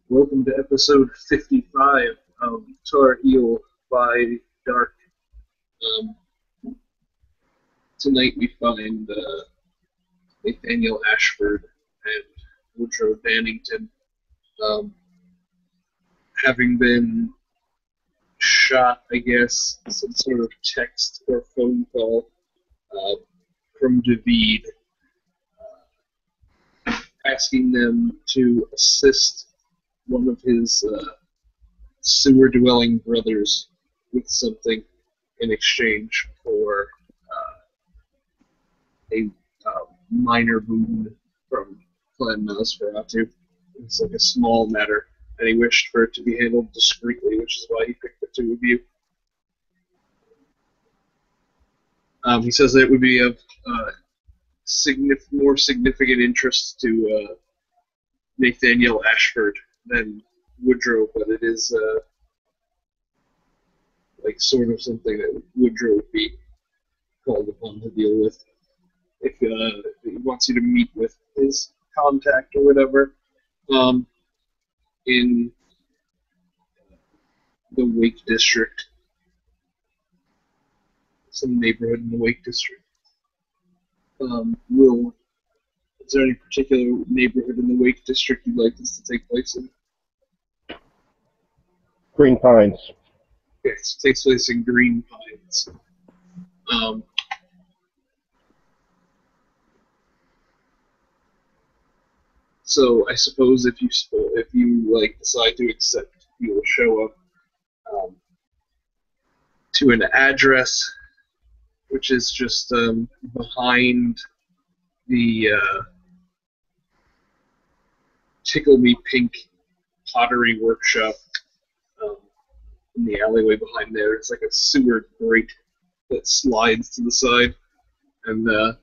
Welcome to episode 55 of Tar Heel by Dark. Um, Tonight we find Nathaniel Ashford and Woodrow Dannington um, having been shot, I guess, some sort of text or phone call uh, from David asking them to assist one of his sewer-dwelling brothers with something in exchange for a minor boon from Clan Nosferatu. It's like a small matter, and he wished for it to be handled discreetly, which is why he picked the two of you. He says that it would be of more significant interest to Nathaniel Ashford than Woodrow, but it is like sort of something that Woodrow would be called upon to deal with if he wants you to meet with his contact or whatever in the Wake District, some neighborhood in the Wake District. Is there any particular neighborhood in the Wake District you'd like this to take place in? Green Pines. Yes, it takes place in Green Pines. So I suppose if you decide to accept, you will show up to an address, which is just behind the Tickle Me Pink pottery workshop in the alleyway behind there. It's like a sewer grate that slides to the side, and a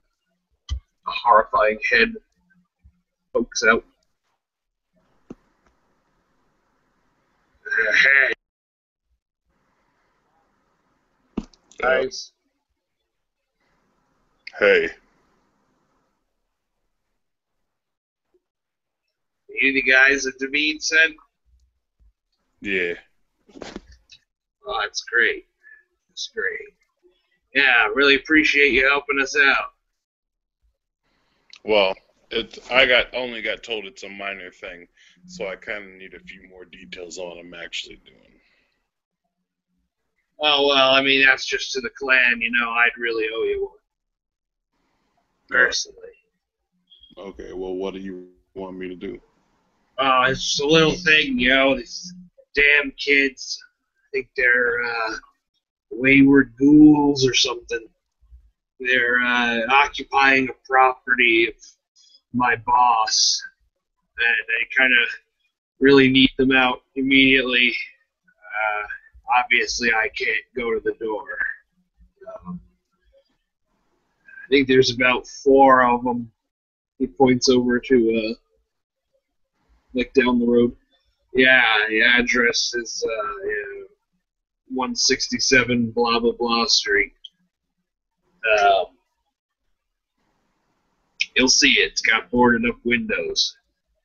horrifying head pokes out. Hey, guys. Hey. You the guys that David said? Yeah. Oh, that's great. That's great. Yeah, really appreciate you helping us out. Well, only got told it's a minor thing, so I kind of need a few more details on what I'm actually doing. Oh, well, I mean, that's just to the clan, I'd really owe you one. Personally. Okay, well, what do you want me to do? It's just a little thing, these damn kids. I think they're wayward ghouls or something. They're occupying a property of my boss, and I kind of really need them out immediately. Obviously, I can't go to the door. I think there's about 4 of them. He points over to down the road. Yeah, the address is 167 blah blah blah street. You'll see it. It's got boarded up windows.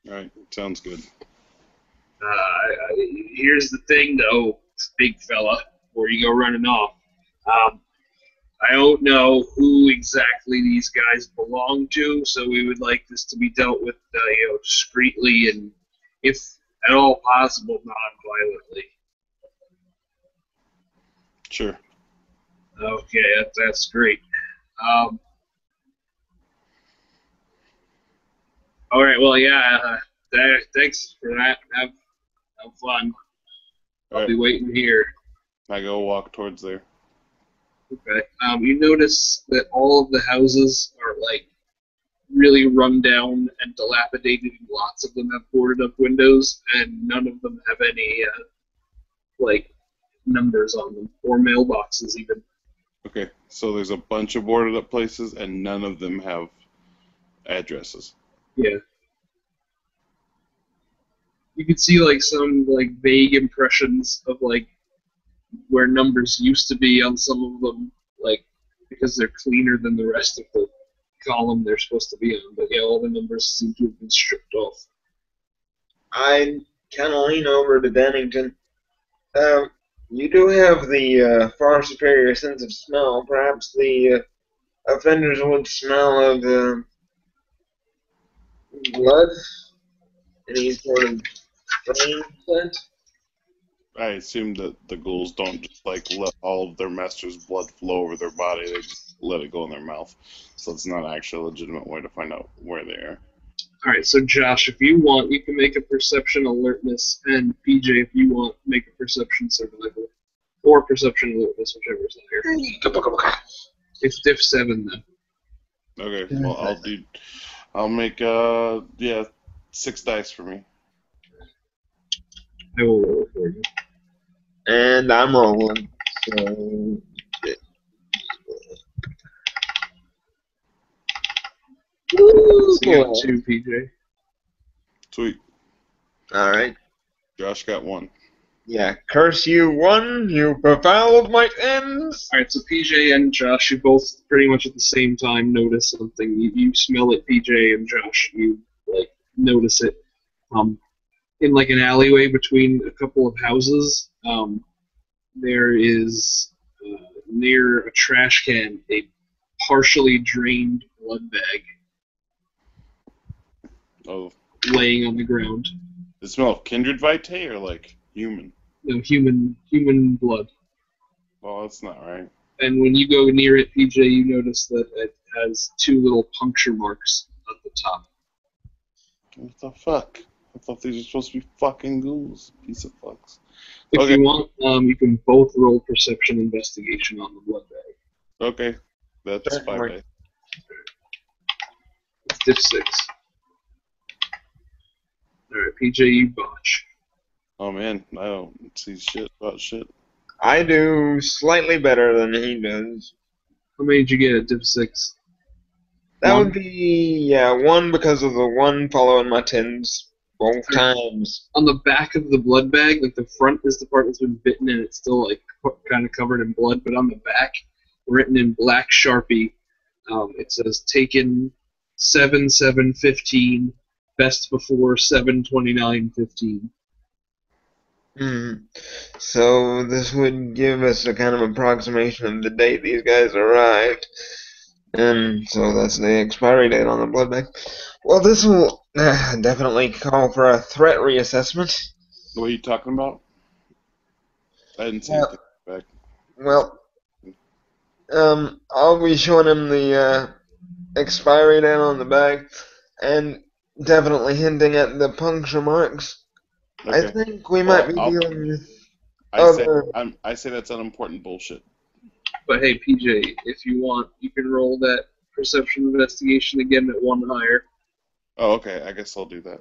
All right, sounds good. Here's the thing, though, big fella, before you go running off. I don't know who exactly these guys belong to, so we would like this to be dealt with, discreetly and, if at all possible, non-violently. Sure. Okay, that's great. All right, well, yeah, thanks for that. Have fun. I'll be waiting here. I go walk towards there. Okay. You notice that all of the houses are, really run down and dilapidated, and lots of them have boarded up windows, and none of them have any, numbers on them, or mailboxes even. Okay, so there's a bunch of boarded up places, and none of them have addresses. Yeah. You could see, some, vague impressions of, where numbers used to be on some of them, because they're cleaner than the rest of the column they're supposed to be on. But yeah, all the numbers seem to have been stripped off. I kind of lean over to Bennington. You do have the far superior sense of smell. Perhaps the offenders would smell of blood, any sort of strange scent. I assume that the ghouls don't just like let all of their master's blood flow over their body; they just let it go in their mouth. So it's not actually a legitimate way to find out where they are. All right, so Josh, if you want, you can make a perception alertness, and PJ, if you want, make a perception survival or perception alertness, whichever is higher. It's diff 7 then. Okay, well I'll make 6 dice for me. I will roll for you. And I'm rolling. So So you got 2, PJ. Sweet. All right. Josh got 1. Yeah, curse you, 1, you befouled my ends. All right, so PJ and Josh, you both pretty much at the same time notice something. You smell it, PJ, and Josh, you like notice it. In like an alleyway between a couple of houses, there is near a trash can a partially drained blood bag Oh, laying on the ground. does it smell of kindred vitae or like human? No, human blood. Well, that's not right. And when you go near it, PJ, you notice that it has 2 little puncture marks at the top. What the fuck? I thought these were supposed to be fucking ghouls. Piece of fucks. If Okay. you want, you can both roll perception investigation on the blood bag. Okay. That's 5 dice. It's diff 6. Alright, PJ, you botch. Oh man, I don't see shit about shit. I do slightly better than he does. How many did you get at diff 6? That 1? would be, 1 because of the 1 following my 10s both times. On the back of the blood bag, like the front is the part that's been bitten and it's still like kind of covered in blood, but on the back, written in black Sharpie, it says taken 7/7/15, best before 7/29/15. So this would give us a kind of approximation of the date these guys arrived. And so that's the expiry date on the blood bag. Well, this will definitely call for a threat reassessment. What are you talking about? I didn't see anything back. Well, I'll be showing him the expiry date on the bag, and definitely hinting at the puncture marks. Okay. I think we might be dealing with I say that's unimportant bullshit. But hey, PJ, if you want, you can roll that perception investigation again at 1 higher. Oh, okay. I guess I'll do that.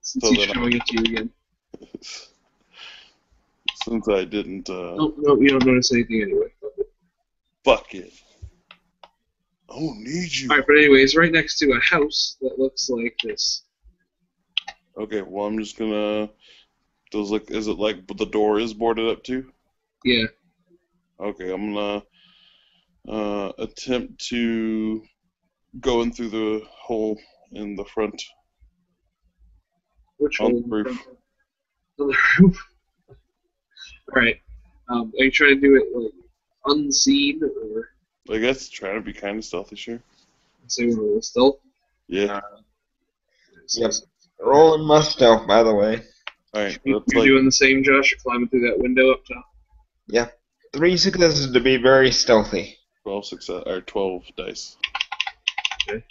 Since he's showing it to you again. Since I didn't. No, you don't notice anything anyway. Fuck it. I don't need you. Alright, but anyways, right next to a house that looks like this. Okay, well, I'm just gonna. Is it like the door is boarded up too? Yeah. Okay, I'm gonna attempt to go in through the hole in the front. Which on hole? The roof. On the roof? Alright. Are you trying to do it like unseen or? I guess trying to be kind of stealthy, sure. Say we're roll stealth? Yeah. Yep. Rolling my stealth, by the way. Alright, You're doing the same, Josh? You're climbing through that window up top? Yeah. 3 successes to be very stealthy. 12 dice. Okay.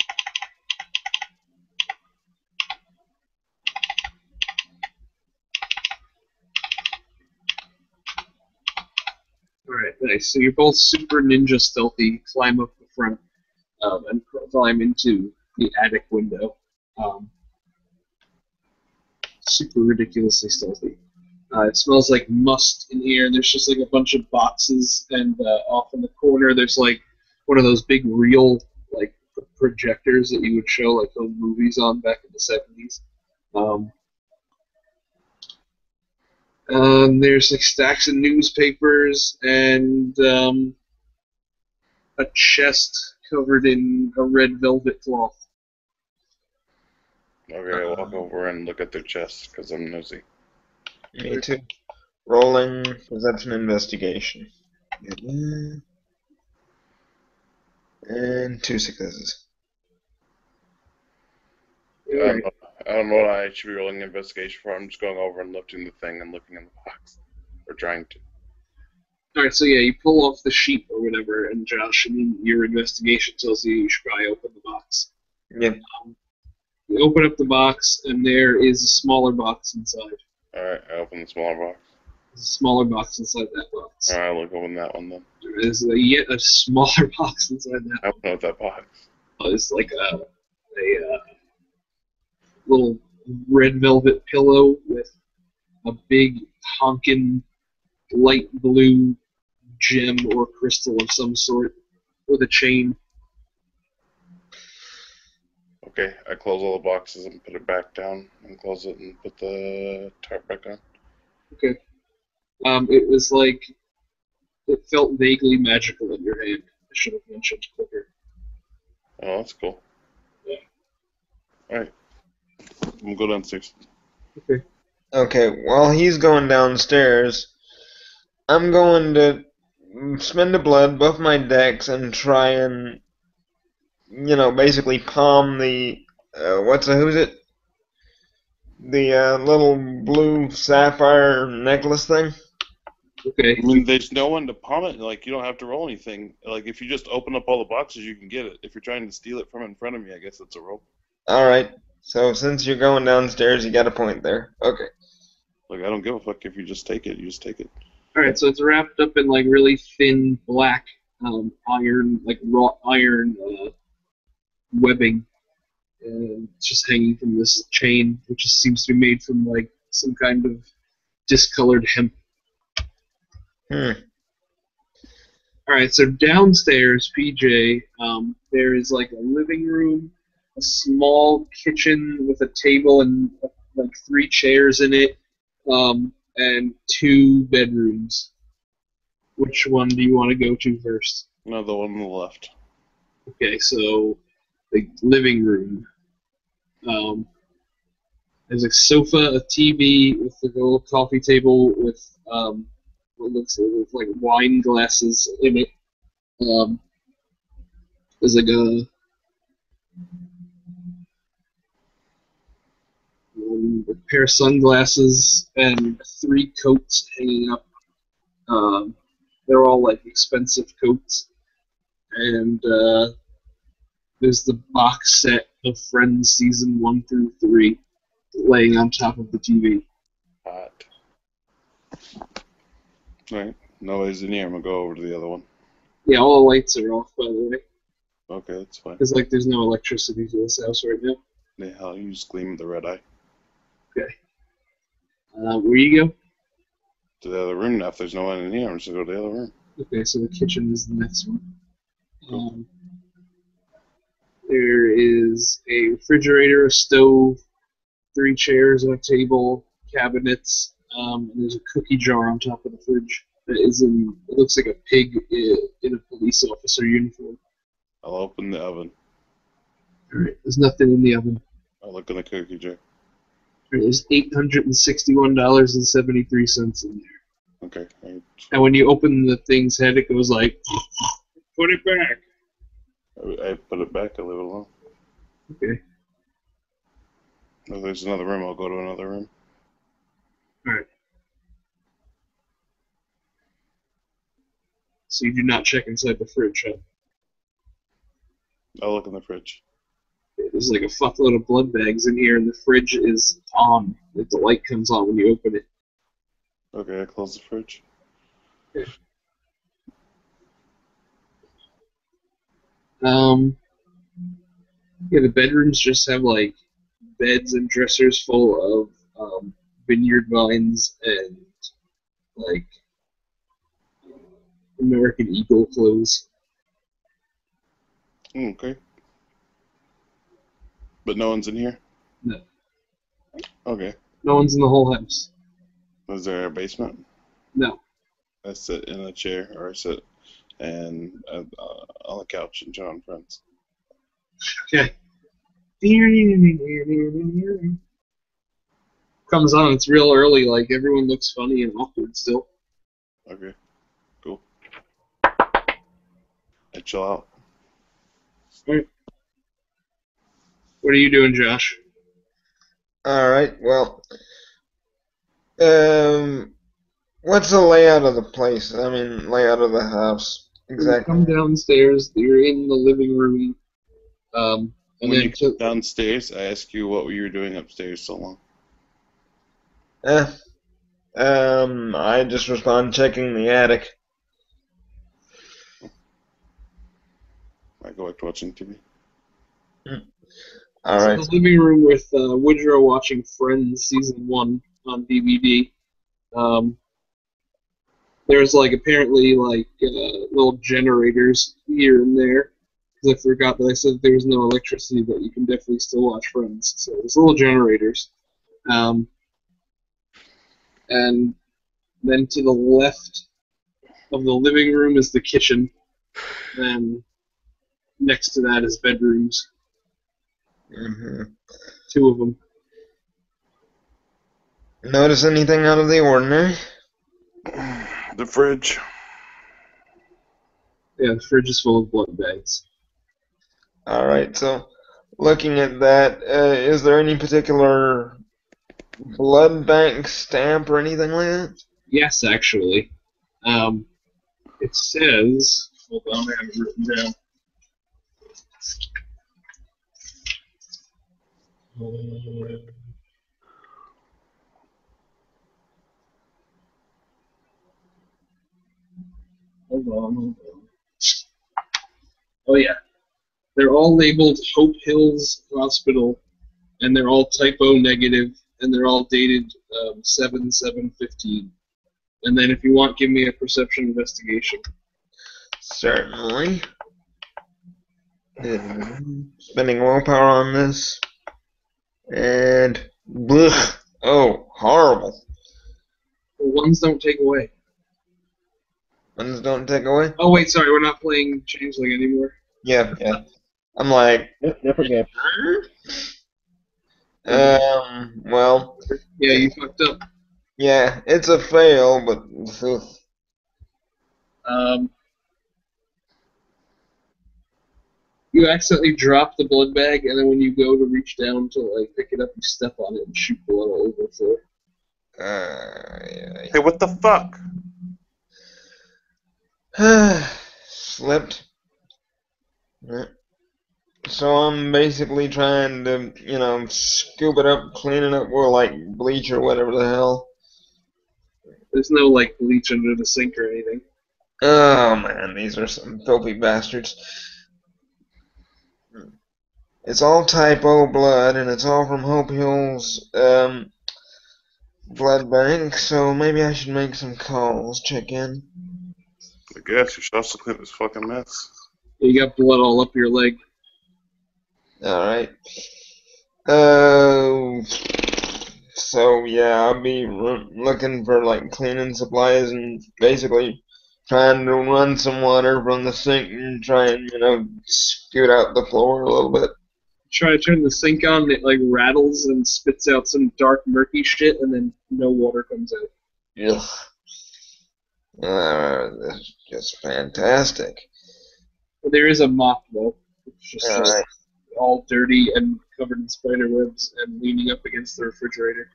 Alright, nice. So you're both super ninja stealthy, climb up the front, and climb into the attic window. Super ridiculously stealthy. It smells like must in here. There's just like a bunch of boxes, and off in the corner there's like one of those big real like projectors that you would show like those movies on back in the 70s. There's like stacks of newspapers and a chest covered in a red velvet cloth. Okay, I walk over and look at their chests because I'm nosy. Me too. Rolling perception investigation. And 2 successes. I don't know what I should be rolling investigation for. I'm just going over and lifting the thing and looking in the box. Or trying to. Alright, so yeah, you pull off the sheet or whatever, and Josh, your investigation tells you should probably open the box. Yeah. You open up the box, and there is a smaller box inside. Alright, I open the smaller box. There's a smaller box inside that box. Alright, I'll look open that one then. There is yet a smaller box inside that I don't know what that box. It's like a little red velvet pillow with a big honkin' light blue gem or crystal of some sort with a chain. Okay, I close all the boxes and put it back down and close it and put the tarp back on. Okay. It was like it felt vaguely magical in your hand. I should have mentioned quicker. Oh, that's cool. Yeah. Alright. I'm gonna go downstairs. Okay. Okay, while he's going downstairs, I'm going to spend the blood, buff my dex, and try and, basically palm the, who's it? The little blue sapphire necklace thing. Okay. I mean, there's no one to palm it. Like, you don't have to roll anything. Like, if you just open up all the boxes, you can get it. If you're trying to steal it from in front of me, I guess it's a roll. Alright, so since you're going downstairs, you got a point there. Okay. Like, I don't give a fuck if you just take it. You just take it. Alright, so it's wrapped up in like really thin black iron, like wrought iron webbing. And it's just hanging from this chain, which just seems to be made from like some kind of discolored hemp. Alright, so downstairs, PJ, there is like a living room, a small kitchen with a table and like 3 chairs in it, and 2 bedrooms. Which one do you want to go to first? No, the one on the left. Okay, so the living room. There's a sofa, a TV with a little coffee table with what looks like wine glasses in it. There's like a pair of sunglasses and 3 coats hanging up. They're all like expensive coats, and there's the box set of Friends season 1 through 3 laying on top of the TV. Hot. Alright, nobody's in here. I'm gonna go over to the other one. Yeah, all the lights are off, by the way. Okay, that's fine. Because like there's no electricity to this house right now. The hell, you just gleam the red eye. Okay. Where you go? To the other room now. If there's no one in here, I'm just gonna go to the other room. Okay, so the kitchen is the next one. There is a refrigerator, a stove, 3 chairs and a table, cabinets, and there's a cookie jar on top of the fridge that is in. It looks like a pig in a police officer uniform. I'll open the oven. Alright, there's nothing in the oven. I'll look in the cookie jar. There's $861.73 in there. Okay. And when you open the thing's head, it goes like, put it back. I put it back. I leave it alone. Okay. If there's another room, I'll go to another room. Alright. So you do not check inside the fridge, huh? I'll look in the fridge. There's like a fuckload of blood bags in here, and the fridge is on. Like the light comes on when you open it. Okay, I close the fridge. Okay. Yeah, the bedrooms just have like beds and dressers full of vineyard vines and like American Eagle clothes. Okay. But no one's in here? No. Okay. No one's in the whole house. Is there a basement? No. I sit in a chair, or I sit and on the couch and John friends. Okay. Comes on, it's real early, like everyone looks funny and awkward still. Okay, cool. I chill out. Alright. What are you doing, Josh? Alright, well, what's the layout of the place? I mean, layout of the house, You exactly. come downstairs, you're in the living room, and When then you come downstairs, I ask you what you were doing upstairs so long. I just respond checking the attic. I go back to watching TV. Alright. the living room with Woodrow watching Friends season 1 on DVD. There's like apparently like little generators here and there. Because I forgot that I said there was no electricity, but you can definitely still watch Friends. So there's little generators. And then to the left of the living room is the kitchen, and next to that is bedrooms. Mm-hmm. 2 of them. Notice anything out of the ordinary? The fridge. Yeah, the fridge is full of blood bags. Alright, so looking at that, is there any particular blood bank stamp or anything like that? Yes, actually. It says. Hold on, I have it written down. Hold on. Oh, yeah. They're all labeled Hope Hills Hospital, and they're all typo negative, and they're all dated 7/7/15. And then if you want, give me a perception investigation. Certainly. Spending willpower on this. And blech. Oh, horrible. Well, ones don't take away. Ones don't take away? Oh, wait, sorry, we're not playing Changeling anymore. Yeah. I'm like, Different game. well, Yeah, you fucked up. yeah, it's a fail, but You accidentally drop the blood bag, and then when you go to reach down to like pick it up, you step on it and shoot blood all over the floor. Hey, what the fuck? Slipped. So I'm basically trying to, scoop it up, clean it up with like bleach or whatever the hell. There's no like bleach under the sink or anything. Oh man, these are some filthy bastards. It's all typo blood, and it's all from Hope Hills blood bank, so maybe I should make some calls, check in. I guess you should also clean this fucking mess. You got blood all up your leg. Alright. So yeah, I'll be looking for like cleaning supplies and basically trying to run some water from the sink and try and, scoot out the floor a little bit. Try to turn the sink on, it like rattles and spits out some dark, murky shit, and then no water comes out. Ugh. This is just fantastic. But there is a mop though. It's just Alright. all dirty and covered in spider webs and leaning up against the refrigerator.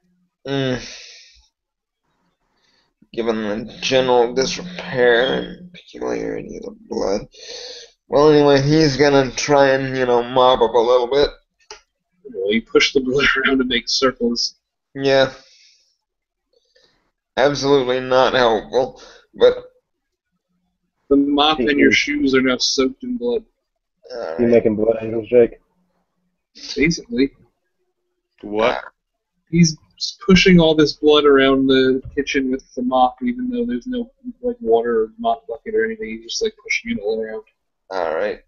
Given the general disrepair and peculiarity of the blood. Well, anyway, he's gonna try and, mop up a little bit. You push the blood around to make circles. Yeah. Absolutely not helpful, but... The mop and your shoes are now soaked in blood. You making blood angels, Jake? Basically. What? He's pushing all this blood around the kitchen with the mop, even though there's no like water or mop bucket or anything. He's just like pushing it all around. Alright.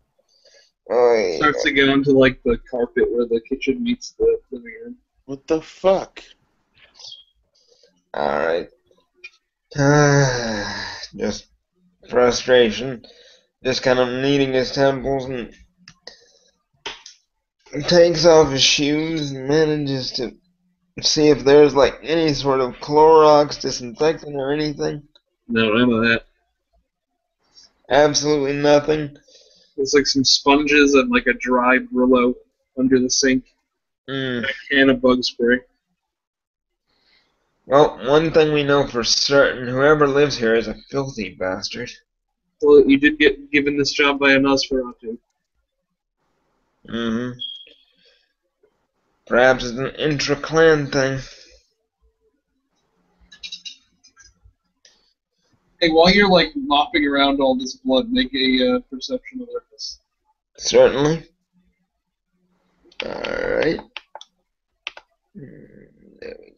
Oh, Starts to get onto like the carpet where the kitchen meets the living room. What the fuck? Alright. Just frustration. Just kind of kneading his temples and takes off his shoes and manages to see if there's like any sort of Clorox disinfectant or anything. No, none of that. Absolutely nothing. There's like some sponges and like a dry Brillo under the sink. Mm. And a can of bug spray. Well, one thing we know for certain, whoever lives here is a filthy bastard. Well, you did get given this job by a Nosferatu. Mm-hmm. Perhaps it's an intra-clan thing. Hey, while you're like mopping around all this blood, make a perception alertness. Certainly. Alright. There we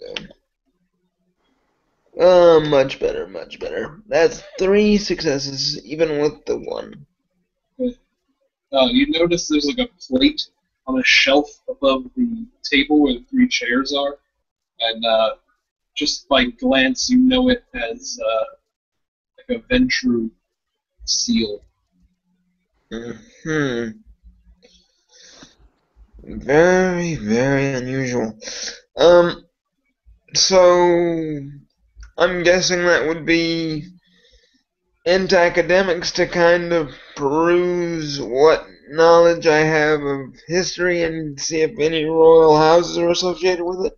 go. Much better, much better. That's 3 successes, even with the 1. You notice there's like a plate on a shelf above the table where the 3 chairs are, and just by glance you know it as like a Ventru seal. Hmm. Very, very unusual. So I'm guessing that would be into academics to kind of peruse what knowledge I have of history and see if any royal houses are associated with it.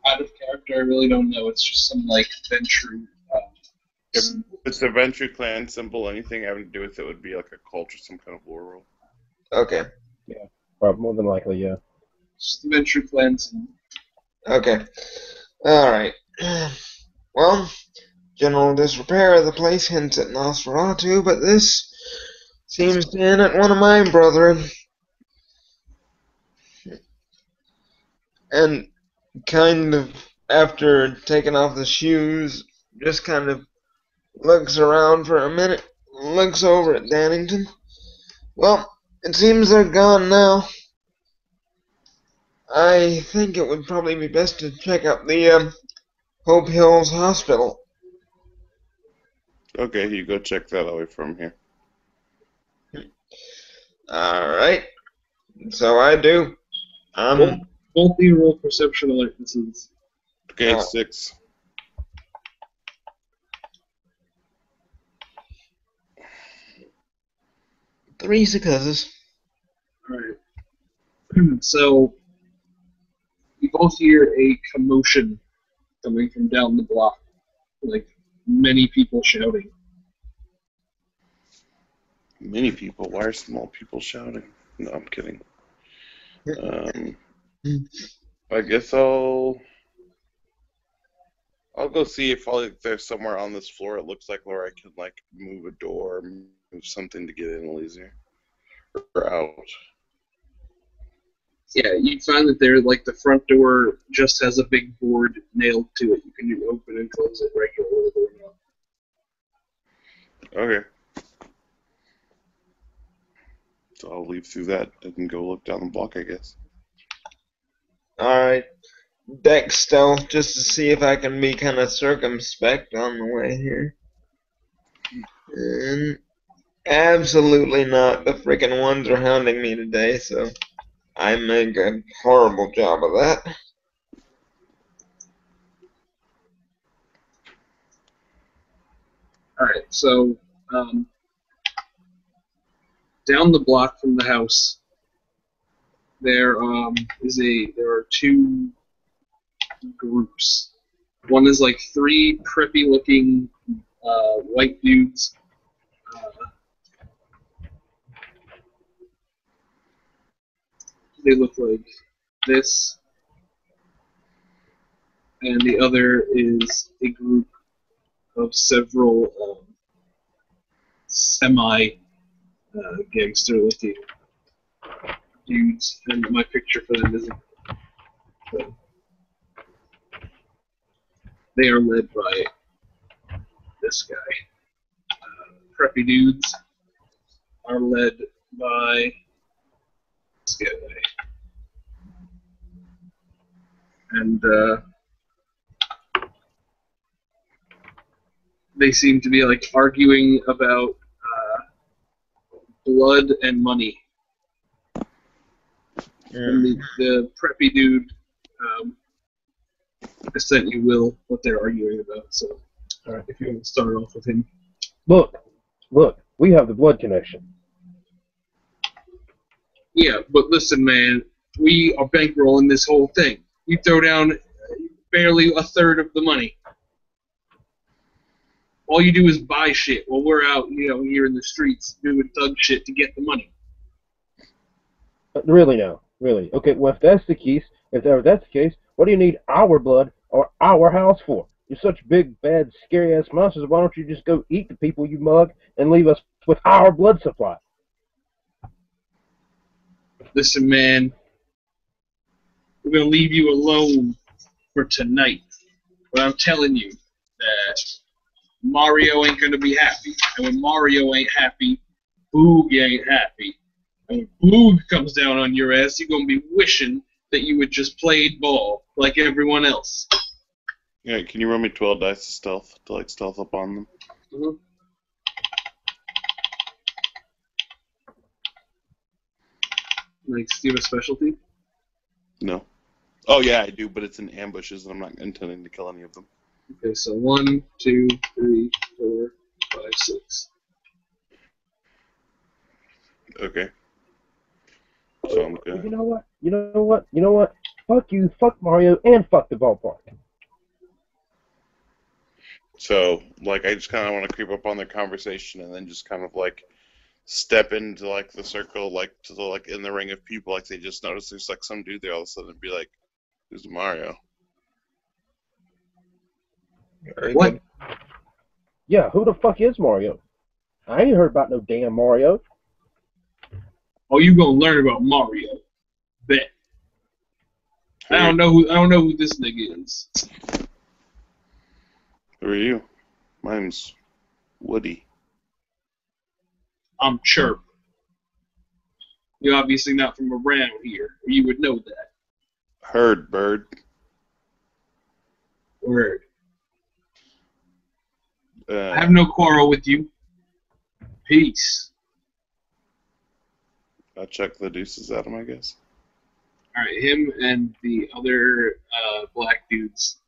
Out of character, I really don't know. It's just some like Ventru. If it's the Venture clan symbol, anything having to do with it would be like a cult or some kind of war rule. Okay. Yeah, probably more than likely, yeah. Just the Ventru clan symbol. Okay. Alright. Well, general disrepair of the place hints at Nosferatu, but this seems to hint at one of my brethren. And kind of, after taking off the shoes, just kind of looks around for a minute, looks over at Dannington. Well, it seems they're gone now. I think it would probably be best to check out the Hope Hills Hospital. Okay, you go check that away from here. Alright. So I do. Both the roll perception alertnesses. Okay, 6. Three successes. Alright. So, you both hear a commotion coming from down the block. Like, many people shouting. Many people. Why are small people shouting? No, I'm kidding. I guess I'll go see if there's somewhere on this floor it looks like where I can like move a door, move something to get in a little easier or out. Yeah, you find that there, like, the front door just has a big board nailed to it. You can open and close it regularly. Okay. So I'll leave through that and go look down the block, I guess. Alright. Deck stealth just to see if I can be kind of circumspect on the way here. And absolutely not. The freaking ones are hounding me today, so I make a horrible job of that. Alright, so, down the block from the house, there are 2 groups. One is like 3 preppy-looking white dudes. They look like this. And the other is a group of several semi-gangster-looking dudes. And my picture for them isn't. But they are led by this guy. Preppy dudes are led by this guy. And they seem to be like arguing about blood and money. And the preppy dude, I sent you Will what they're arguing about. So, all right, if you want to start off with him. Look, we have the blood connection. Yeah, but listen, man, we are bankrolling this whole thing. You throw down barely a third of the money. All you do is buy shit while we're out, here in the streets doing thug shit to get the money. Really now, really. Okay, well if that's the case, what do you need our blood or our house for? You're such big, bad, scary ass monsters. Why don't you just go eat the people you mug and leave us with our blood supply? Listen, man, we're gonna leave you alone for tonight. But I'm telling you that Mario ain't gonna be happy. And when Mario ain't happy, Boog ain't happy. And when Boog comes down on your ass, you're gonna be wishing that you had just played ball like everyone else. Yeah, can you run me 12 dice to stealth up on them? Mm-hmm. Like, do you have a specialty? No. Oh yeah, I do, but it's in ambushes, and I'm not intending to kill any of them. Okay, so 1, 2, 3, 4, 5, 6. Okay. So I'm good. You know what? Fuck you, fuck Mario, and fuck the ballpark. So, like, I just kind of want to creep up on their conversation and then just kind of, like, step into, like, the circle, like, to the, like, in the ring of people, like, they just notice there's, like, some dude there all of a sudden and be like, who's Mario? What? Yeah, who the fuck is Mario? I ain't heard about no damn Mario. Oh, you gonna learn about Mario? Bet. I don't know who this nigga is. Who are you? My name's Woody. I'm Chirp. You're obviously not from around here, or you would know that. Heard, bird. Word. I have no quarrel with you. Peace. I'll check the deuces at him, I guess. Alright, him and the other black dudes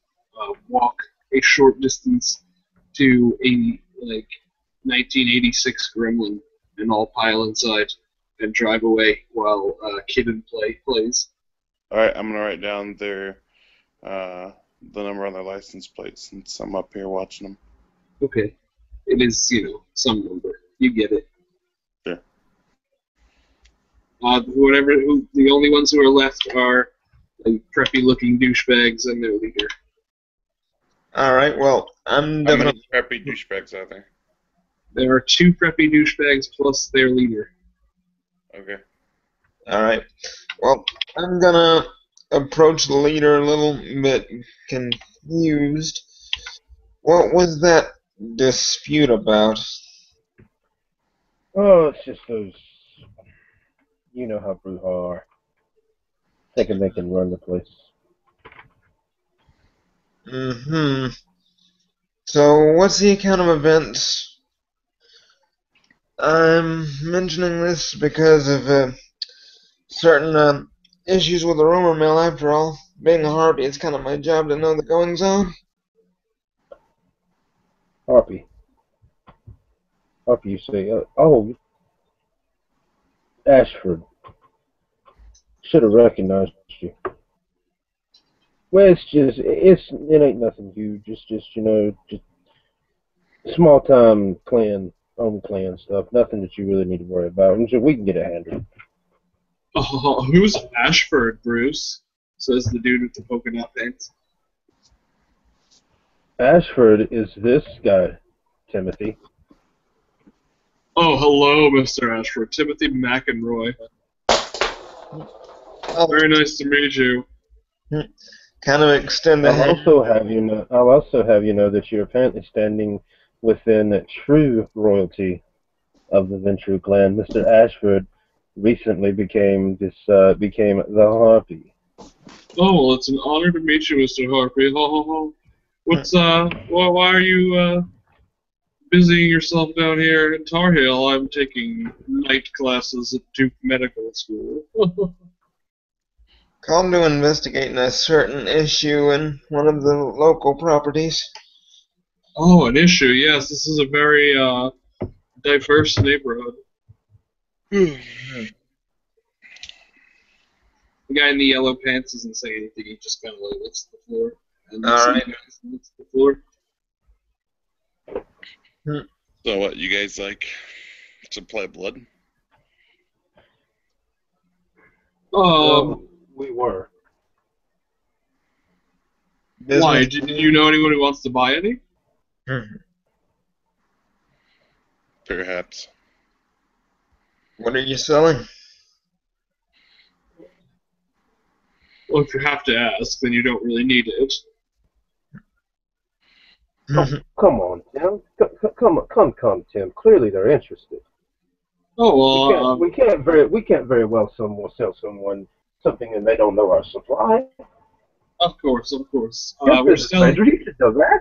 walk a short distance to a 1986 Gremlin and all pile inside and drive away while Kid and Play plays. Alright, I'm gonna write down their the number on their license plate since I'm up here watching them. Okay. It is, some number. You get it. Sure. The only ones who are left are preppy-looking douchebags and their leader. Alright, well, I'm How many definitely... preppy douchebags are there? There are 2 preppy douchebags plus their leader. Okay. Alright, well, I'm gonna approach the leader a little bit confused. What was that dispute about? Oh, it's just those... You know how Bruja are. Thinking they can run the place. Mm-hmm. So, what's the account of events? I'm mentioning this because of certain issues with the rumor mill. After all, being a harpy, it's kind of my job to know the goings-on. Harpy, you say, Ashford. Should have recognized you. Well, it ain't nothing huge. It's just, just small time own clan stuff. Nothing that you really need to worry about. And so we can get it handled. Oh, who's Ashford, Bruce? Says the dude with the polka dot pants. Ashford is this guy, Timothy. Oh, hello, Mr. Ashford. Timothy McEnroy. Oh, Very nice to meet you. kind of extend the I'll hand. also have you know that you're apparently standing within true royalty of the Ventru clan. Mr. Ashford recently became the Harpy. Oh, well, it's an honor to meet you, Mr. Harpy. Ho, ho, ho. Why are you busying yourself down here in Tar Heel? I'm taking night classes at Duke Medical School. Called to investigate a certain issue in one of the local properties. Oh, an issue. Yes, this is a very diverse neighborhood. Hmm. The guy in the yellow pants doesn't say anything. He just kind of like looks at the floor and looks All at you right. guys and looks at the floor. So what, you guys like to play blood? Well, we were. Why? Business. Do you know anyone who wants to buy any? Hmm. Perhaps. What are you selling? Well, if you have to ask, then you don't really need it. Come on, Tim. Come, Tim. Clearly, they're interested. Oh We well, can't. We can't very well sell someone something and they don't know our supply. of course, of course. Just We're as a stranger, selling you should know that.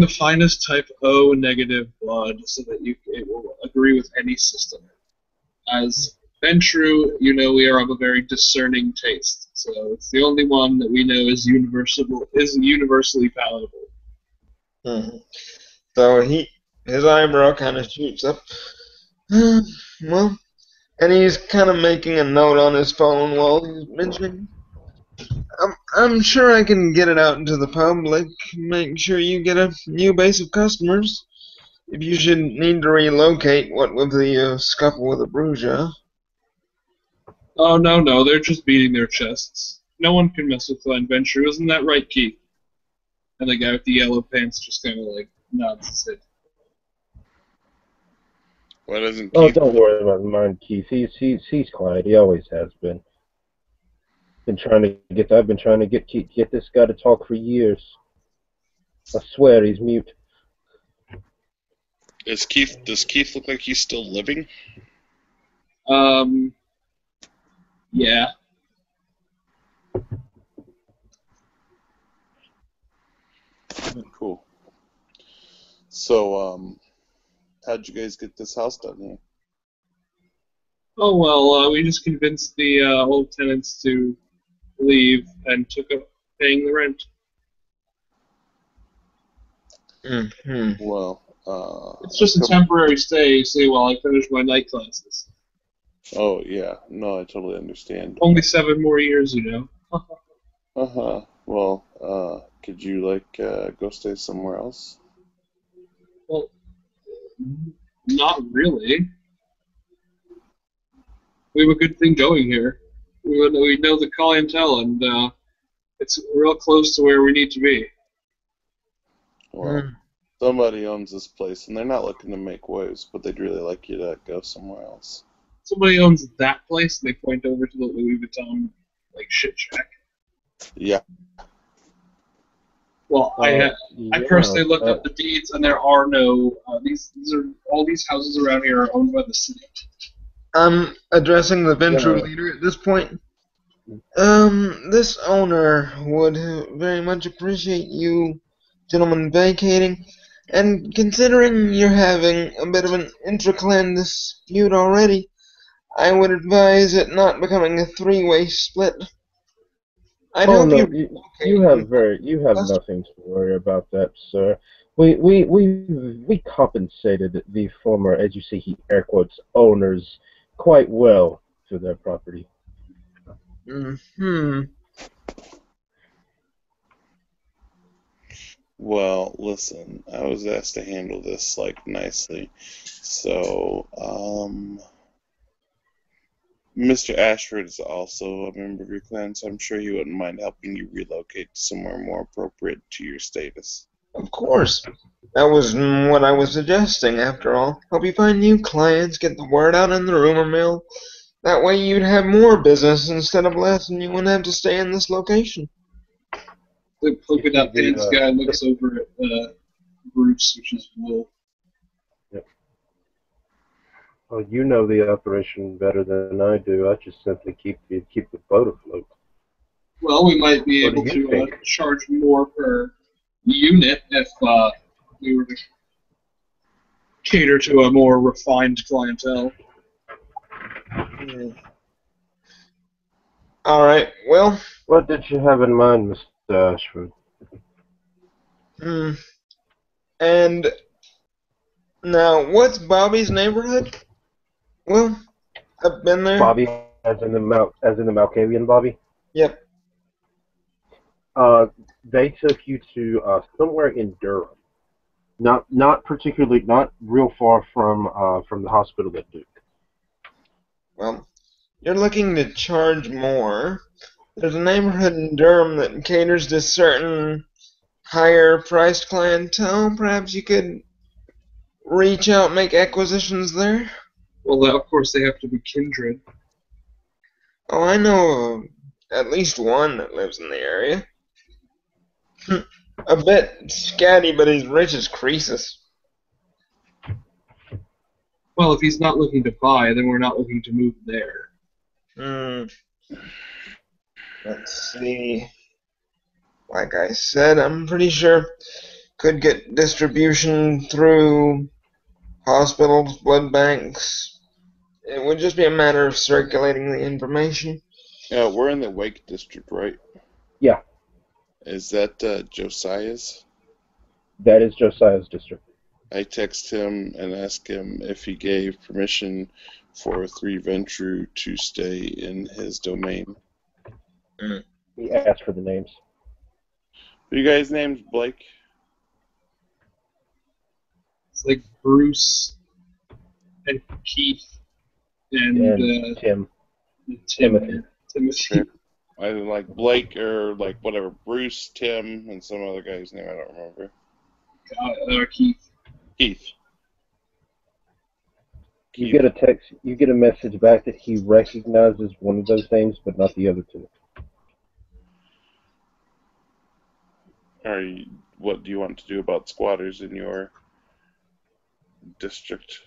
the finest type O negative blood, so that it will agree with any system. As been true, you know we are of a very discerning taste, so it's the only one that we know is universally palatable. Hmm. So his eyebrow kind of shoots up. Well, and he's kind of making a note on his phone while he's mentioning. I'm sure I can get it out into the public. Make sure you get a new base of customers. If you should need to relocate, what with the scuffle with the Bruja. Oh no, they're just beating their chests. No one can mess with Glenn Venture, isn't that right, Keith? And the guy with the yellow pants just kind of like nods his head. Why doesn't Oh, Keith? don't worry about mine, Keith. He's quiet. He always has been. I've been trying to get this guy to talk for years. I swear he's mute. Does Keith look like he's still living? Yeah. Cool. So, how'd you guys get this house done here? Oh well, we just convinced the old tenants to leave and took up paying the rent. Hmm. Well, It's just a temporary stay, you see, while I finish my night classes. Oh yeah, no, I totally understand. Only 7 more years, you know. Well, could you go stay somewhere else? Well, not really. We have a good thing going here. We know the clientele, and it's real close to where we need to be. Well, somebody owns this place, and they're not looking to make waves, but they'd really like you to go somewhere else. Somebody owns that place, and they point over to the Louis Vuitton shit shack. Yeah. Well, I personally looked up the deeds, and there are no all these houses around here are owned by the city. I'm addressing the Venture leader at this point. This owner would very much appreciate you gentlemen vacating, and considering you're having a bit of an intra-clan dispute already, I would advise it not becoming a three-way split. I'd hope you have nothing to worry about that, sir. We compensated the former, as you see, air quotes, owners quite well for their property. Well, listen, I was asked to handle this nicely, so Mr. Ashford is also a member of your clan, so I'm sure he wouldn't mind helping you relocate somewhere more appropriate to your status. Of course. That was what I was suggesting, after all. Help you find new clients, get the word out in the rumor mill. That way you'd have more business instead of less, and you wouldn't have to stay in this location. The polka dot pants guy looks over at Bruce, which is Will. Yep. Well, you know the operation better than I do. I just simply keep the boat afloat. Well, we might be able to charge more per unit if we were to cater to a more refined clientele. All right. Well, What did you have in mind, Mr. Ashford? hmm. And now, what's Bobby's neighborhood? Well, I've been there. Bobby, as in the Malkavian Bobby? Yep. Uh, they took you to somewhere in Durham. Not particularly, not real far from the hospital at Duke. Well, you're looking to charge more. There's a neighborhood in Durham that caters to certain higher priced clientele. Perhaps you could reach out and make acquisitions there? Well, of course, they have to be kindred. Oh, I know of at least one that lives in the area. A bit scatty, but he's rich as Croesus. Well, if he's not looking to buy, then we're not looking to move there. Hmm. Let's see. Like I said, I'm pretty sure could get distribution through hospitals, blood banks. It would just be a matter of circulating the information. We're in the Wake District, right? Yeah, Is that Josiah's? that is Josiah's district. I text him and ask him if he gave permission for 3 Ventru to stay in his domain. He asked for the names. Are you guys' names Blake? It's like Bruce and Keith and Tim. Timothy. Okay. I like Blake or like whatever, Bruce, Tim, and some other guy's name I don't remember. Keith. Keith. You get a text. You get a message back that he recognizes one of those names, but not the other two. What do you want to do about squatters in your district?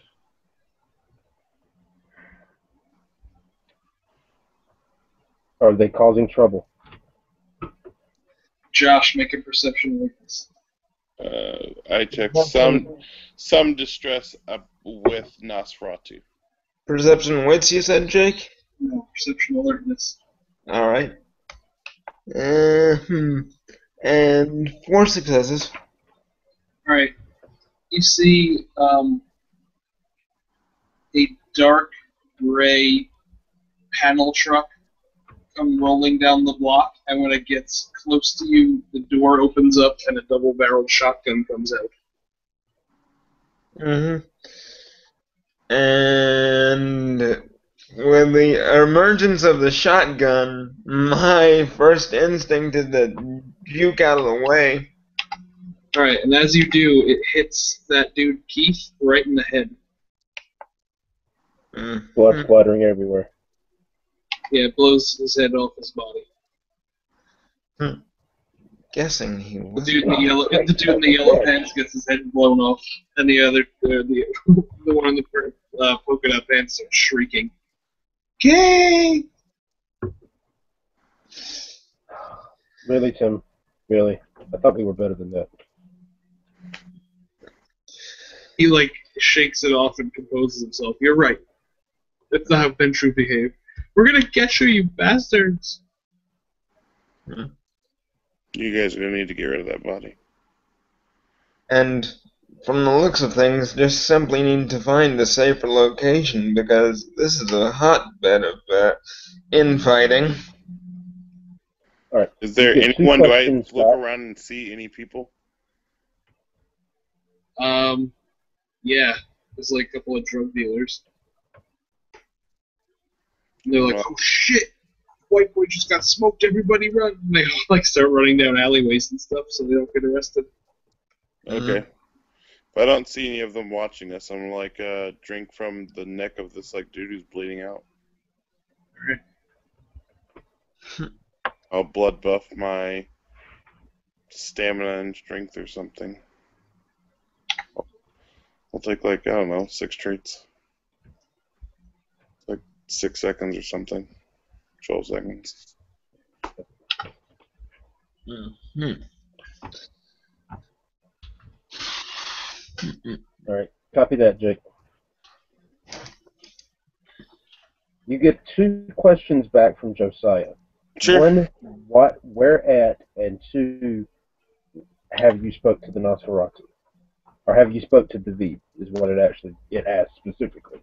Are they causing trouble? Josh, make a perception awareness. I check some distress up with Nosferatu. Perception wits, you said, Jake? No, perception alertness. Alright. And 4 successes. Alright. You see a dark gray panel truck come rolling down the block, and when it gets close to you, the door opens up and a double-barreled shotgun comes out. And with the emergence of the shotgun, my first instinct is to juke out of the way. Alright, and as you do, it hits that dude Keith right in the head. Blood splattering everywhere. Yeah, it blows his head off his body. Guessing he was. The dude in the yellow pants gets his head blown off, and the one in the polka dot pants starts shrieking. Gay! Really, Tim? Really? I thought we were better than that. He shakes it off and composes himself. You're right. That's not how Ventru behave. We're gonna get you bastards! You guys are going to need to get rid of that body. And from the looks of things, just simply need to find a safer location because this is a hotbed of infighting. All right. Is there anyone? Do I look around and see any people? Yeah. There's a couple of drug dealers. And they're like, oh shit! White boy just got smoked, everybody run! And they start running down alleyways and stuff so they don't get arrested. Okay. If I don't see any of them watching us, I'm drink from the neck of this dude who's bleeding out. Alright. I'll blood buff my stamina and strength or something. I'll take 6 traits. 6 seconds or something. 12 seconds. All right. Copy that, Jake. You get 2 questions back from Josiah. Sure. One, where at, and two, have you spoke to the Nosferatu? Or have you spoke to David, is what it asks specifically.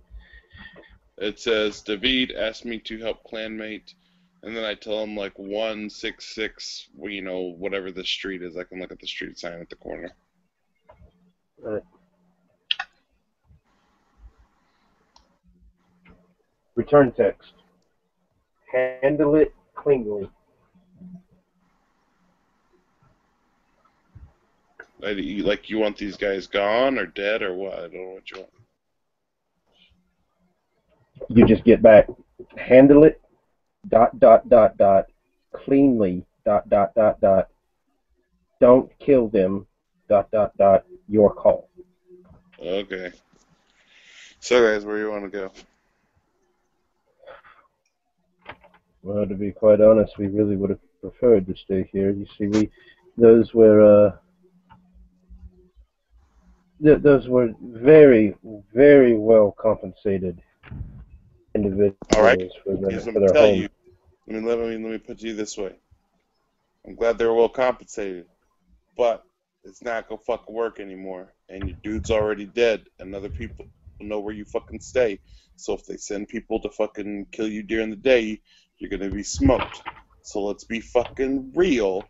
It says David asked me to help clanmate, and then I tell him like 166, whatever the street is. I can look at the street sign at the corner. Right. Return text. Handle it cleanly. Like, you want these guys gone or dead or what? I don't know what you want. You just get back. Handle it. ... Cleanly. ... Don't kill them. ... Your call. Okay. So, guys, where do you want to go? Well, to be quite honest, we really would have preferred to stay here. You see, those were very, very well compensated individuals All right. for Here's what I'm their gonna tell home. you. Let me put it to you this way. I'm glad they're well compensated, but it's not gonna fucking work anymore. And your dude's already dead, and other people know where you fucking stay. So if they send people to fucking kill you during the day, you're gonna be smoked. So let's be fucking real,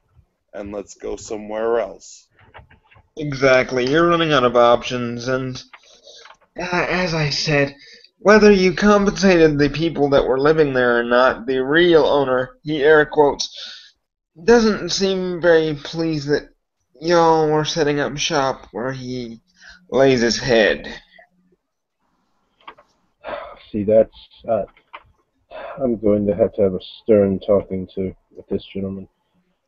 and let's go somewhere else. Exactly. You're running out of options, and as I said, whether you compensated the people that were living there or not, the real owner, he air quotes, doesn't seem very pleased that y'all were setting up shop where he lays his head. See, that's I'm going to have a stern talking to with this gentleman.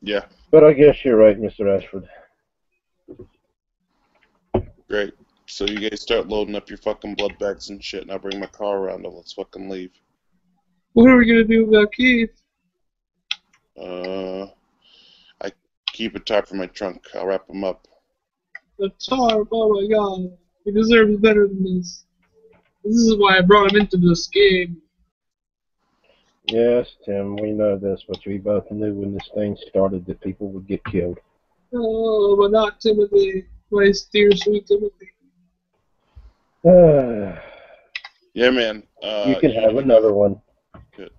Yeah, But I guess you're right, Mr. Ashford. great. So you guys start loading up your fucking blood bags and shit, and I'll bring my car around and let's fucking leave. What are we gonna do about Keith? I keep a tarp in my trunk. I'll wrap him up. The tarp, oh my god. He deserves better than this. This is why I brought him into this game. Yes, Tim, we know this, but we both knew when this thing started that people would get killed. Oh, but not Timothy. My dear sweet Timothy. Yeah, man. You can have another one. Good.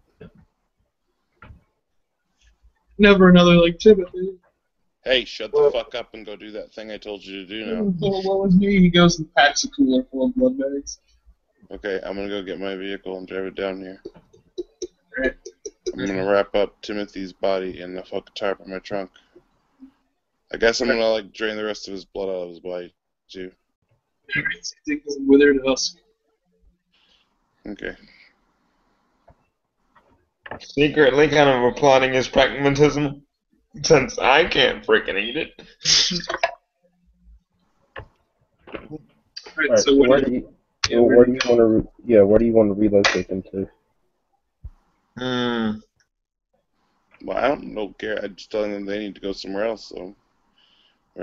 Never another like Timothy. Hey, shut the fuck up and go do that thing I told you to do now. Oh, what was me? He goes and packs a cooler full of blood bags. Okay, I'm gonna go get my vehicle and drive it down here. Right. I'm gonna wrap up Timothy's body in the fucking tarp in my trunk. I guess I'm gonna drain the rest of his blood out of his body too. Alright, so he takes him withered husk. Okay. Secretly kind of applauding his pragmatism, since I can't freaking eat it. Alright, so where do you want to relocate them to? Well, I don't know, Garrett. I'm just telling them they need to go somewhere else. So.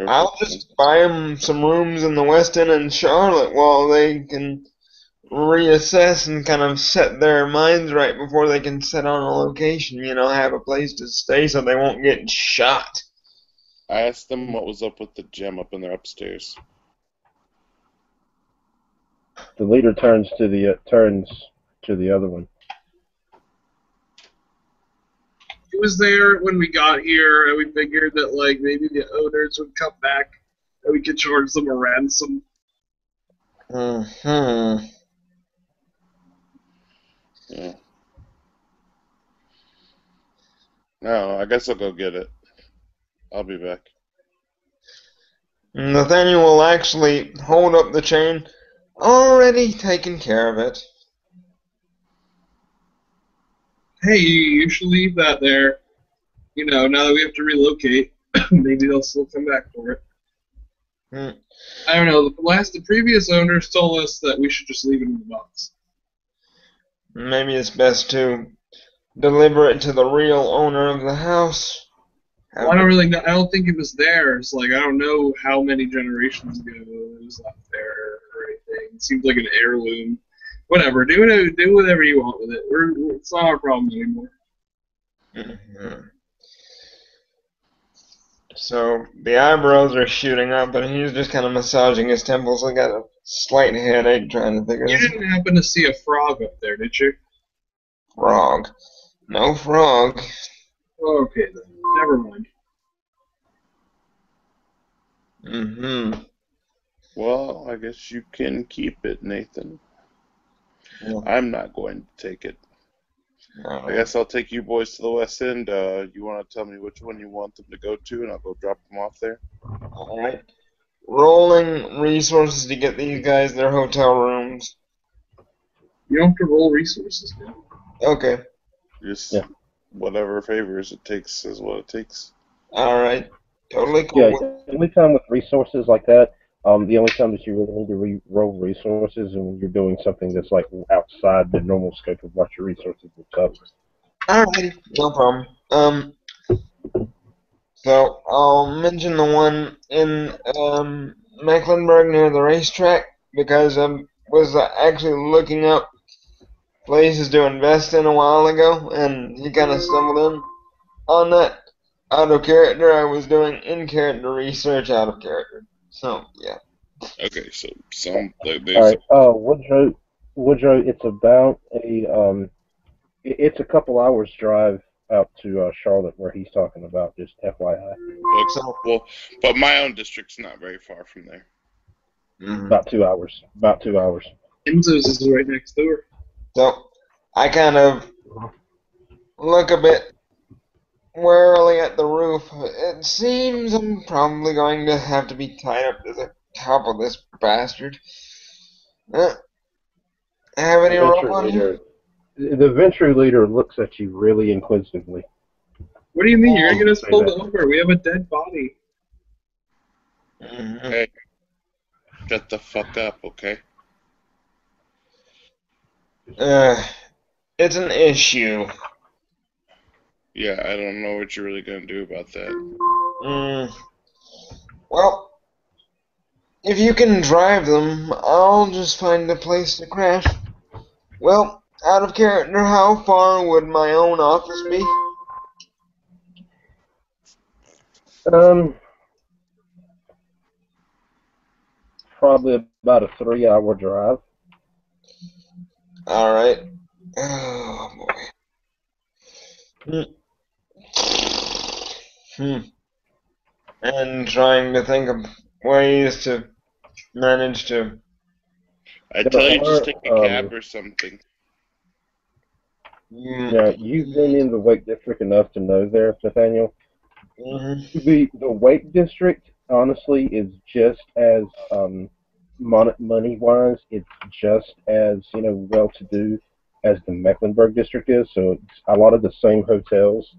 I'll just buy them some rooms in the West End in Charlotte while they can reassess and kind of set their minds right before they can set on a location, have a place to stay so they won't get shot. I asked them what was up with the gem up in their upstairs. The leader turns to the other one. he was there when we got here, and we figured that maybe the owners would come back and we could charge them a ransom. Mm-hmm. Yeah. No, I guess I'll go get it. I'll be back. Nathaniel will actually hold up the chain. Already taken care of it. Hey, you should leave that there. Now that we have to relocate, maybe they'll still come back for it. I don't know. The previous owners told us that we should just leave it in the box. Maybe it's best to deliver it to the real owner of the house. Well, I don't really know. I don't think it was theirs. I don't know how many generations ago it was left there or anything. It seems like an heirloom. Whatever. Do whatever you want with it. It's not our problem anymore. Mhm. So the eyebrows are shooting up, but he's just kind of massaging his temples. I got a slight headache trying to figure You this didn't happen to see a frog up there, did you? frog. No frog. Okay, then. Never mind. Mm-hmm. Well, I guess you can keep it, Nathan. Yeah. I'm not going to take it. I guess I'll take you boys to the West End. You want to tell me which one you want them to go to, and I'll go drop them off there? All right. Rolling resources to get these guys their hotel rooms. You don't have to roll resources, man. Okay. Just Yeah. whatever favors it takes is what it takes. All right. Totally Yeah, cool. the only time with resources like that, the only time that you really need to roll resources is when you're doing something that's like outside the normal scope of what your resources will cover. All right. No problem. So I'll mention the one in Mecklenburg near the racetrack because I was actually looking up places to invest in a while ago, and he kind of stumbled in on that out of character. I was doing in character research out of character. So yeah. Okay, so some like All there's right, Woodrow, it's about it's a couple hours drive out to Charlotte where he's talking about. Just FYI, So well, but my own district's not very far from there. mhm. about 2 hours. About 2 hours. Enzo's is right next door. So I kind of look a bit warily at the roof. It seems I'm probably going to have to be tied up to the top of this bastard. Uh, have The any rope venture on you? leader, the venture leader looks at you really inquisitively. What do you mean? You're I'll gonna get just us say pulled that. over. We have a dead body. Mhm. Hey, shut the fuck up, okay? Uh, it's an issue. Yeah, I don't know what you're really gonna do about that. Mm, well, if you can drive them, I'll just find a place to crash. Well, out of character, how far would my own office be? Um, Probably about a 3 hour drive. All right. Oh boy. Hmm. And trying to think of ways to manage to. I There tell you, just are take a cab or something. Mm, Now you've been in the Wake District enough to know there, Nathaniel. mhm. The Wake District, honestly, is just as money wise, it's just as well to do as the Mecklenburg District is. So it's a lot of the same hotels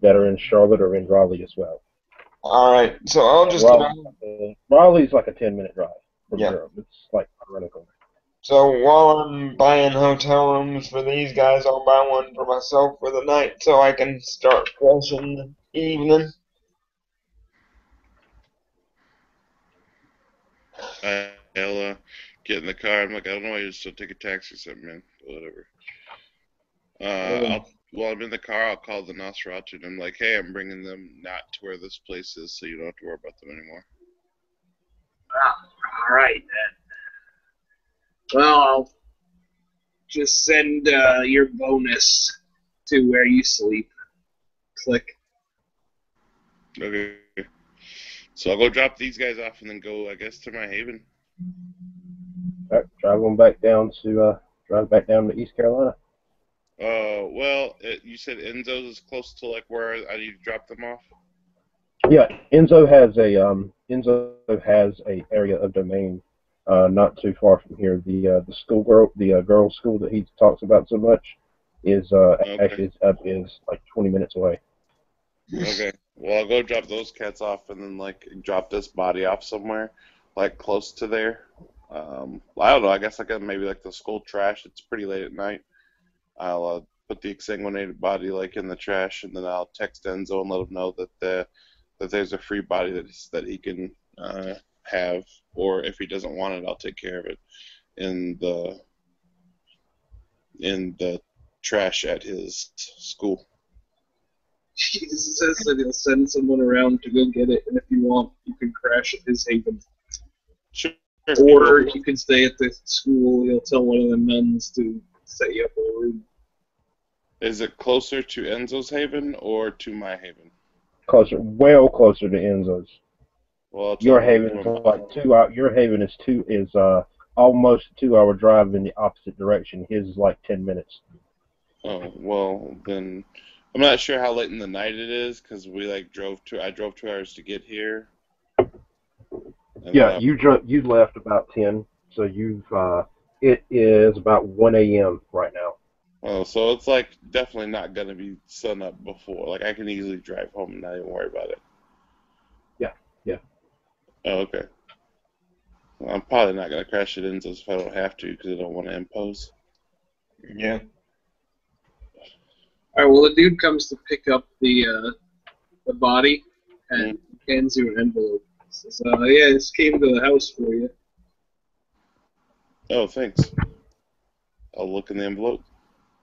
that are in Charlotte are in Raleigh as well. All right. So I'll And just about. Raleigh's like a 10-minute drive from Yeah. Durham. It's like identical. So while I'm buying hotel rooms for these guys, I'll buy one for myself for the night so I can start fresh in the evening. I'll get in the car. I'm like, I don't know, I just take a taxi or something, man. Whatever. Mm. While I'm in the car, I'll call the Nosferatu and I'm like, hey, I'm bringing them not to where this place is, so you don't have to worry about them anymore. All right, then. Well, I'll just send your bonus to where you sleep. Click. Okay. So I'll go drop these guys off and then go, I guess, to my haven. All right, drive back down to East Carolina. Well, you said Enzo's is close to like where I need to drop them off. Yeah, Enzo has a area of domain not too far from here. The girls' school that he talks about so much is Okay. actually is like 20 minutes away. Okay. Well, I'll go drop those cats off and then like drop this body off somewhere, like close to there. I don't know. I guess I can maybe like the school trash. It's pretty late at night. I'll put the exsanguinated body like in the trash, and then I'll text Enzo and let him know that there's a free body that he can have, or if he doesn't want it, I'll take care of it in the trash at his school. He says that he'll send someone around to go get it, and if you want, you can crash at his haven. Sure. Or you can stay at the school. He'll tell one of the nuns to set you up in a room. Is it closer to Enzo's haven or to my haven? Closer, well closer to Enzo's. Well, I'll Your tell him haven is from- like 2 hours. Your haven is almost a 2 hour drive in the opposite direction. His is like 10 minutes. Oh, well, then I'm not sure how late in the night it is because I drove 2 hours to get here. And Yeah, you left about 10, so it is about 1 a.m. right now. Oh, so it's like definitely not gonna be sun up before. Like I can easily drive home and not even worry about it. Yeah. Oh, okay. Well, I'm probably not gonna crash at Enzo's if I don't have to because I don't want to impose. Yeah. All right. Well, the dude comes to pick up the body and hands you an envelope. Says, "Yeah, this came to the house for you." Oh, thanks. I'll look in the envelope.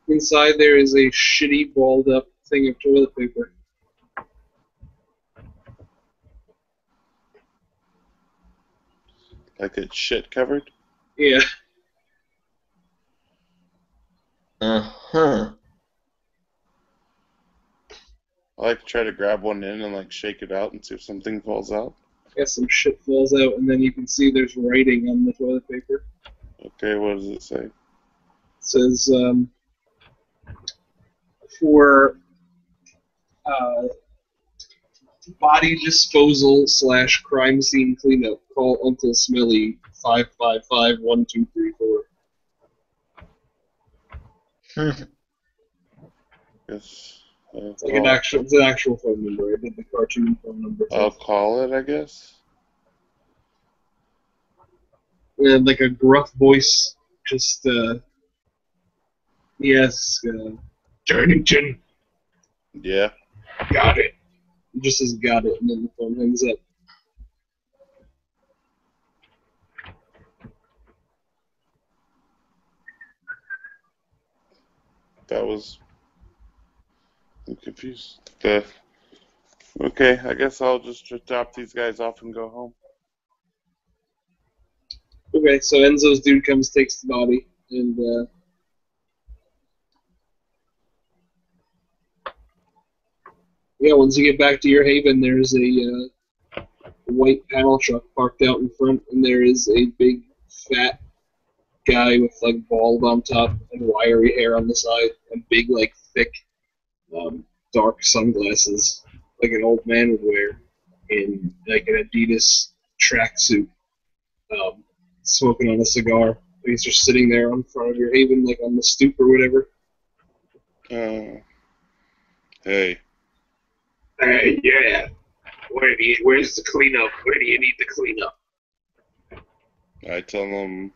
Inside there is a shitty balled up thing of toilet paper. Like it's shit covered. Yeah. Uh-huh. I like to try to grab one in and like shake it out and see if something falls out. Guess some shit falls out, and then you can see there's writing on the toilet paper. Okay, what does it say? It says, for body disposal / crime scene cleanup, call Uncle Smelly 555-1234. Yes. It's like it's an actual phone number. I did the cartoon phone number. I'll call it, I guess. And like a gruff voice, just yes, Turnington, Yeah. got it. It just says got it, and then the phone hangs up. That was. I'm confused. Okay, I guess I'll just drop these guys off and go home. Okay, so Enzo's dude comes, takes the body, and yeah, once you get back to your haven, there's a white panel truck parked out in front, and there is a big fat guy with like bald on top and wiry hair on the side, and big like thick dark sunglasses, like an old man would wear, in like an Adidas tracksuit, smoking on a cigar. He's just sitting there in front of your haven, like on the stoop or whatever. Hey. Hey, yeah. Where's the cleanup? Where do you need the cleanup? I tell them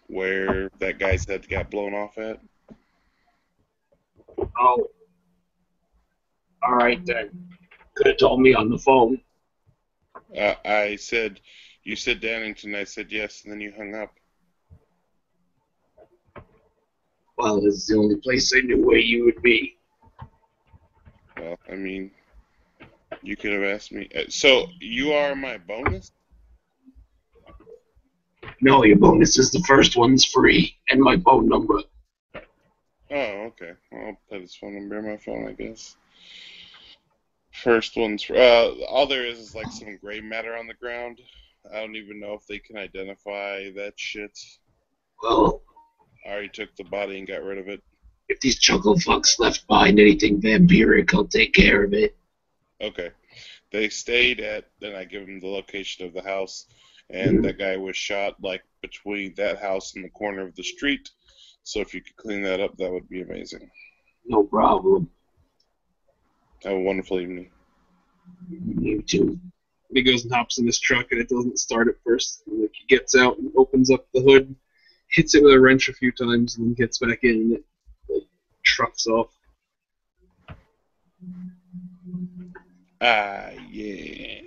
where that guy's head got blown off at. Oh, all right then. Could have told me on the phone. I said, you said Dannington. I said yes, and then you hung up. Well, this is the only place I knew where you would be. Well, I mean, you could have asked me. So you are my bonus? No, your bonus is the first one's free, and my phone number. Oh, okay. Well, I'll put his phone number in my phone, I guess. First one's all there is like some gray matter on the ground. I don't even know if they can identify that shit. Well, I already took the body and got rid of it. if these chuckle fucks left behind anything vampiric, I'll take care of it. Okay. They stayed at, then I give them the location of the house, and that guy was shot like between that house and the corner of the street. So if you could clean that up, that would be amazing. No problem. Have a wonderful evening. You too. He goes and hops in his truck, and it doesn't start at first. And, like, he gets out and opens up the hood, hits it with a wrench a few times, and then gets back in, and it like, trucks off. Ah, yeah.